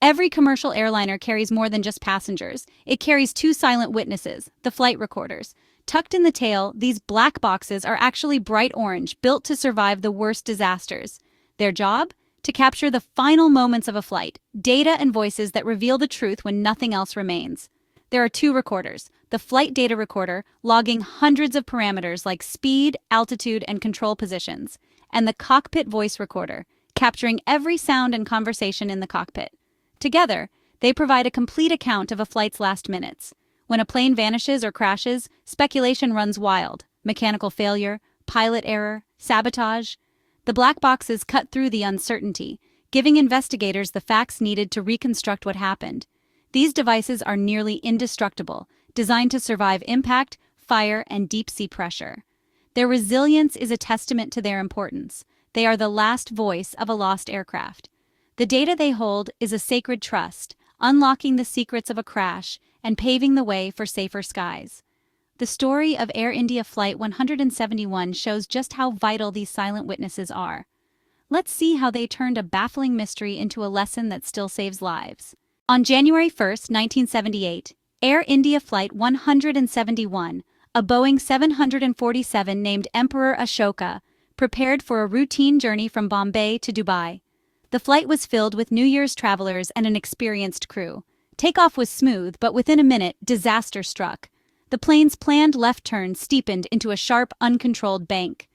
Every commercial airliner carries more than just passengers. It carries two silent witnesses, the flight recorders. Tucked in the tail, these black boxes are actually bright orange, built to survive the worst disasters. Their job? To capture the final moments of a flight, data and voices that reveal the truth when nothing else remains. There are two recorders, the flight data recorder, logging hundreds of parameters like speed, altitude, and control positions, and the cockpit voice recorder, capturing every sound and conversation in the cockpit. Together, they provide a complete account of a flight's last minutes. When a plane vanishes or crashes, speculation runs wild. Mechanical failure, pilot error, sabotage. The black boxes cut through the uncertainty, giving investigators the facts needed to reconstruct what happened. These devices are nearly indestructible, designed to survive impact, fire, and deep-sea pressure. Their resilience is a testament to their importance. They are the last voice of a lost aircraft. The data they hold is a sacred trust, unlocking the secrets of a crash and paving the way for safer skies. The story of Air India Flight 171 shows just how vital these silent witnesses are. Let's see how they turned a baffling mystery into a lesson that still saves lives. On January 1, 1978, Air India Flight 171, a Boeing 747 named Emperor Ashoka, prepared for a routine journey from Bombay to Dubai. The flight was filled with New Year's travelers and an experienced crew. Takeoff was smooth, but within a minute, disaster struck. The plane's planned left turn steepened into a sharp, uncontrolled bank.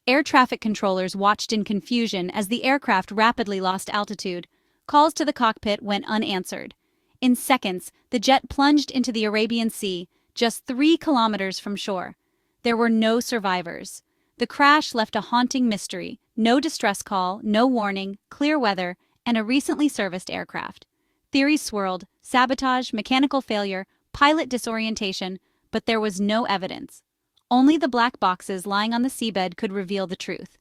Air traffic controllers watched in confusion as the aircraft rapidly lost altitude. Calls to the cockpit went unanswered. In seconds, the jet plunged into the Arabian Sea, just 3 kilometers from shore. There were no survivors. The crash left a haunting mystery. No distress call, no warning, clear weather, and a recently serviced aircraft. Theories swirled: sabotage, mechanical failure, pilot disorientation, but there was no evidence. Only the black boxes lying on the seabed could reveal the truth.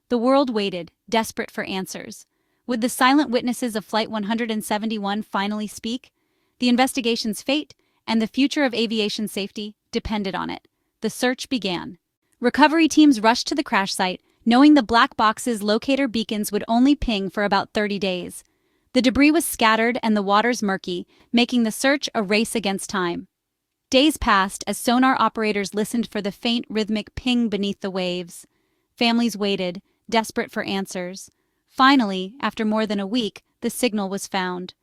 The world waited, desperate for answers. Would the silent witnesses of Flight 171 finally speak? The investigation's fate and the future of aviation safety depended on it. The search began. Recovery teams rushed to the crash site, knowing the black box's locator beacons would only ping for about 30 days. The debris was scattered and the waters murky, making the search a race against time. Days passed as sonar operators listened for the faint rhythmic ping beneath the waves. Families waited, desperate for answers. Finally, after more than a week, the signal was found.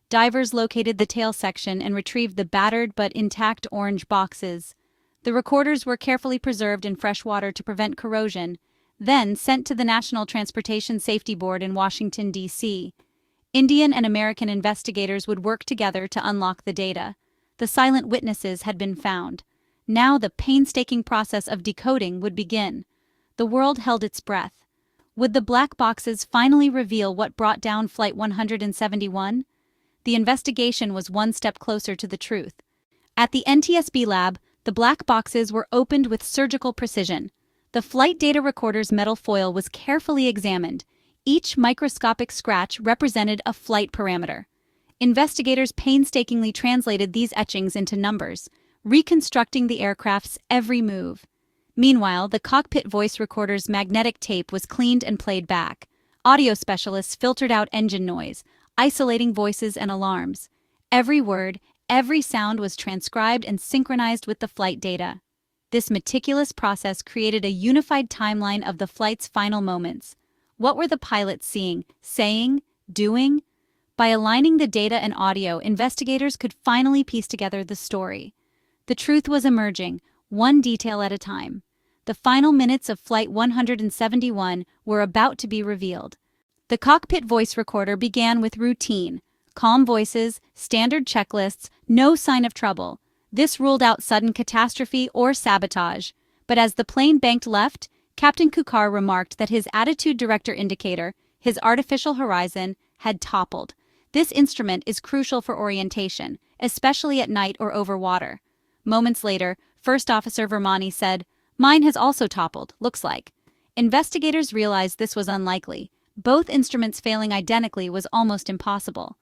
Divers located the tail section and retrieved the battered but intact orange boxes. The recorders were carefully preserved in fresh water to prevent corrosion, then sent to the National Transportation Safety Board in Washington, D.C. Indian and American investigators would work together to unlock the data. The silent witnesses had been found. Now the painstaking process of decoding would begin. The world held its breath. Would the black boxes finally reveal what brought down Flight 171? The investigation was one step closer to the truth. At the NTSB lab, the black boxes were opened with surgical precision. The flight data recorder's metal foil was carefully examined. Each microscopic scratch represented a flight parameter. Investigators painstakingly translated these etchings into numbers, reconstructing the aircraft's every move. Meanwhile, the cockpit voice recorder's magnetic tape was cleaned and played back. Audio specialists filtered out engine noise, isolating voices and alarms. Every word, every sound was transcribed and synchronized with the flight data. This meticulous process created a unified timeline of the flight's final moments. What were the pilots seeing, saying, doing? By aligning the data and audio, investigators could finally piece together the story. The truth was emerging, one detail at a time. The final minutes of Flight 171 were about to be revealed. The cockpit voice recorder began with routine, calm voices, standard checklists, no sign of trouble. This ruled out sudden catastrophe or sabotage. But as the plane banked left, Captain Kukar remarked that his attitude director indicator, his artificial horizon, had toppled. This instrument is crucial for orientation, especially at night or over water. Moments later, First Officer Vermani said, "Mine has also toppled, looks like." Investigators realized this was unlikely. Both instruments failing identically was almost impossible.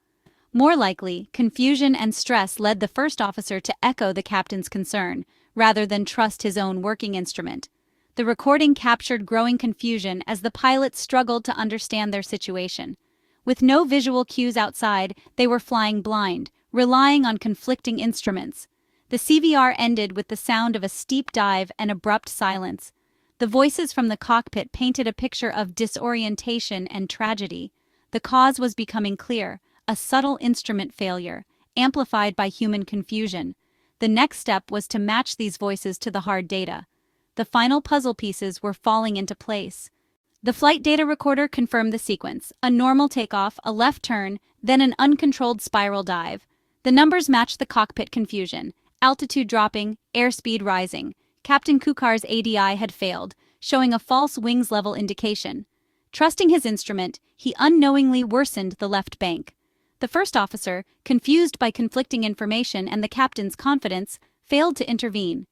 More likely, confusion and stress led the first officer to echo the captain's concern, rather than trust his own working instrument. The recording captured growing confusion as the pilots struggled to understand their situation. With no visual cues outside, they were flying blind, relying on conflicting instruments. The CVR ended with the sound of a steep dive and abrupt silence. The voices from the cockpit painted a picture of disorientation and tragedy. The cause was becoming clear: a subtle instrument failure, amplified by human confusion. The next step was to match these voices to the hard data. The final puzzle pieces were falling into place. The flight data recorder confirmed the sequence: a normal takeoff, a left turn, then an uncontrolled spiral dive. The numbers matched the cockpit confusion: altitude dropping, airspeed rising. Captain Kukar's ADI had failed, showing a false wings level indication. Trusting his instrument, he unknowingly worsened the left bank. The first officer, confused by conflicting information and the captain's confidence, failed to intervene.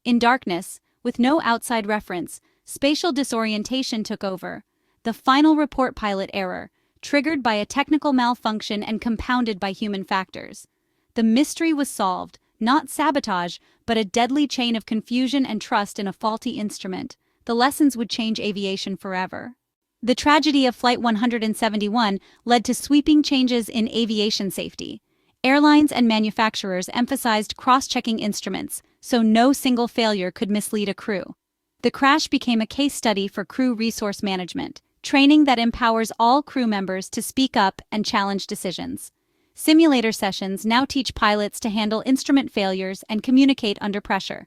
In darkness, with no outside reference, spatial disorientation took over. The final report: pilot error, triggered by a technical malfunction and compounded by human factors. The mystery was solved: not sabotage, but a deadly chain of confusion and trust in a faulty instrument. The lessons would change aviation forever. The tragedy of Flight 171 led to sweeping changes in aviation safety. Airlines and manufacturers emphasized cross-checking instruments, so no single failure could mislead a crew. The crash became a case study for crew resource management, training that empowers all crew members to speak up and challenge decisions. Simulator sessions now teach pilots to handle instrument failures and communicate under pressure.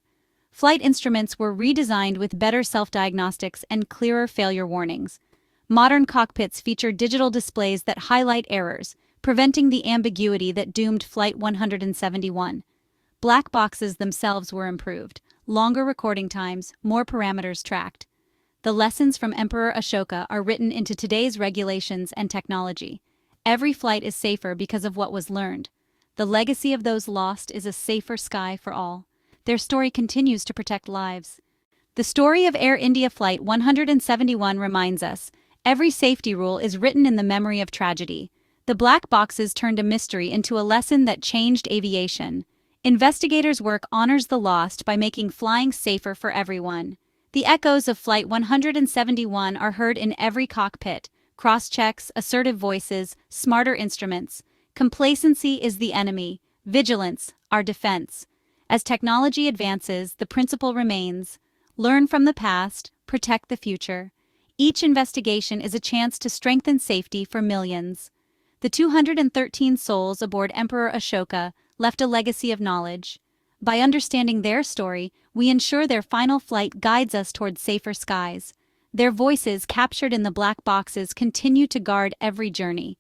Flight instruments were redesigned with better self-diagnostics and clearer failure warnings. Modern cockpits feature digital displays that highlight errors, preventing the ambiguity that doomed Flight 171. Black boxes themselves were improved: longer recording times, more parameters tracked. The lessons from Emperor Ashoka are written into today's regulations and technology. Every flight is safer because of what was learned. The legacy of those lost is a safer sky for all. Their story continues to protect lives. The story of Air India Flight 171 reminds us: every safety rule is written in the memory of tragedy. The black boxes turned a mystery into a lesson that changed aviation. Investigators' work honors the lost by making flying safer for everyone. The echoes of Flight 171 are heard in every cockpit: cross-checks, assertive voices, smarter instruments. Complacency is the enemy, vigilance, our defense. As technology advances, the principle remains: learn from the past, protect the future. Each investigation is a chance to strengthen safety for millions. The 213 souls aboard Emperor Ashoka left a legacy of knowledge. By understanding their story, we ensure their final flight guides us toward safer skies. Their voices, captured in the black boxes, continue to guard every journey.